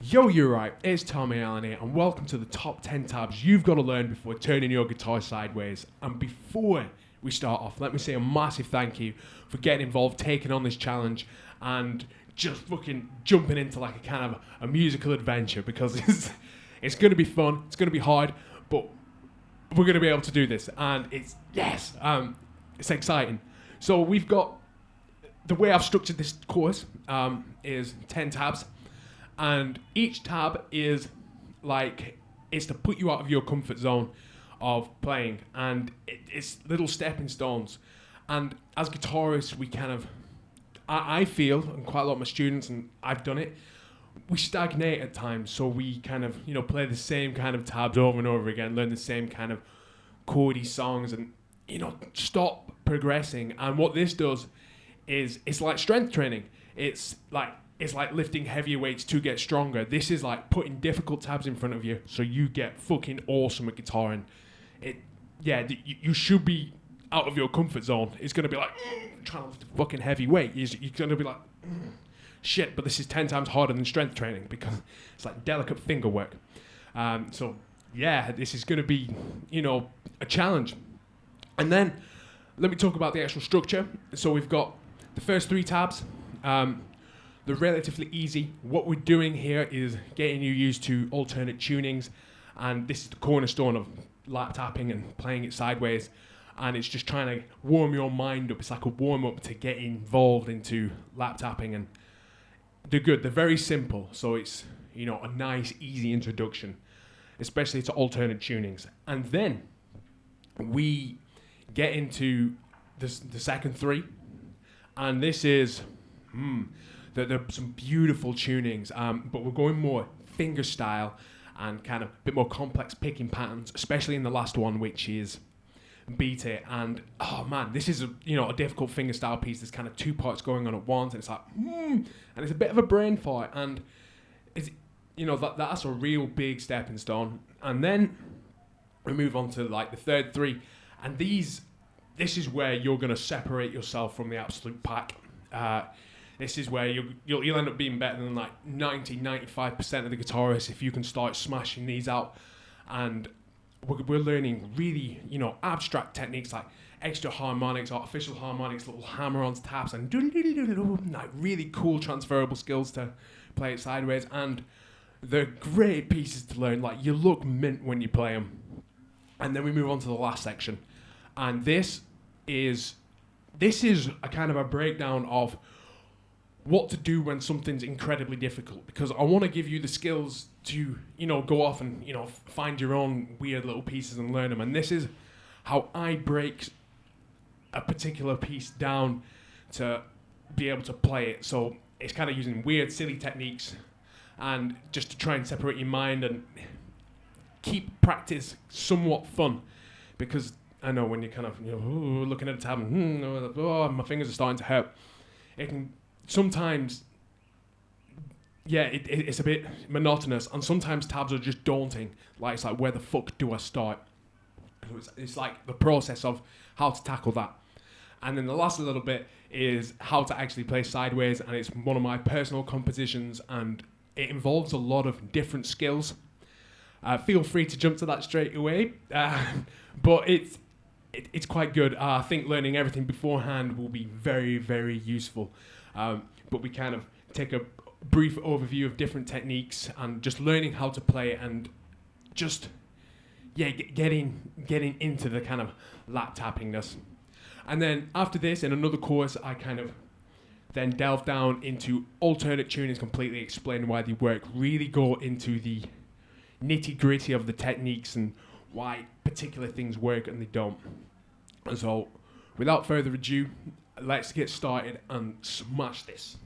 Yo, you're right, it's Tommy Allen here, and welcome to the top 10 tabs you've got to learn before turning your guitar sideways. And before we start off, let me say a massive thank you for getting involved, taking on this challenge, and just fucking jumping into like a kind of a musical adventure, because it's going to be fun, it's going to be hard, but we're going to be able to do this, and it's exciting. So we've got, the way I've structured this course is 10 tabs. And each tab is like, it's to put you out of your comfort zone of playing, and it's little stepping stones. And as guitarists, we kind of, I feel, and quite a lot of my students, and I've done it, we stagnate at times. So we kind of, play the same kind of tabs over and over again, learn the same kind of chordy songs, and, stop progressing. And what this does is, it's like strength training. It's like lifting heavier weights to get stronger. This is like putting difficult tabs in front of you so you get fucking awesome at guitaring. You should be out of your comfort zone. It's going to be like, trying to lift a fucking heavy weight. You're going to be like, shit, but this is 10 times harder than strength training because it's like delicate finger work. This is going to be, a challenge. And then let me talk about the actual structure. So we've got the first 3 tabs. They're relatively easy. What we're doing here is getting you used to alternate tunings, and this is the cornerstone of lap tapping and playing it sideways, and it's just trying to warm your mind up. It's like a warm-up to get involved into lap tapping, and they're good. They're very simple, so it's a nice, easy introduction, especially to alternate tunings. And then we get into the second 3, and this is... There are some beautiful tunings, but we're going more finger style and kind of a bit more complex picking patterns, especially in the last one, which is Beat It. And oh man, this is a difficult finger style piece. There's kind of 2 parts going on at once, and it's like, and it's a bit of a brain fight, and it's that's a real big stepping stone. And then we move on to like the third 3, and this is where you're going to separate yourself from the absolute pack. This is where you'll end up being better than like 95% of the guitarists if you can start smashing these out. And we're learning really, abstract techniques like extra harmonics, artificial harmonics, little hammer-ons, taps, and like really cool transferable skills to play it sideways. And they're great pieces to learn. Like, you look mint when you play them. And then we move on to the last section. And this is a kind of a breakdown of what to do when something's incredibly difficult, because I want to give you the skills to, go off and, find your own weird little pieces and learn them. And this is how I break a particular piece down to be able to play it. So it's kind of using weird, silly techniques, and just to try and separate your mind and keep practice somewhat fun, because I know when you're kind of looking at a tab and my fingers are starting to hurt, it can sometimes, it's a bit monotonous, and sometimes tabs are just daunting. Like, it's like, where the fuck do I start? It's like the process of how to tackle that. And then the last little bit is how to actually play sideways, and it's one of my personal compositions, and it involves a lot of different skills. Feel free to jump to that straight away, but it's quite good. I think learning everything beforehand will be very, very useful. But we kind of take a brief overview of different techniques and just learning how to play it, and just getting into the kind of lap tappingness. And then after this, in another course, I kind of then delve down into alternate tunings, completely explain why they work, really go into the nitty gritty of the techniques and why particular things work and they don't. And so, without further ado, let's get started and smash this.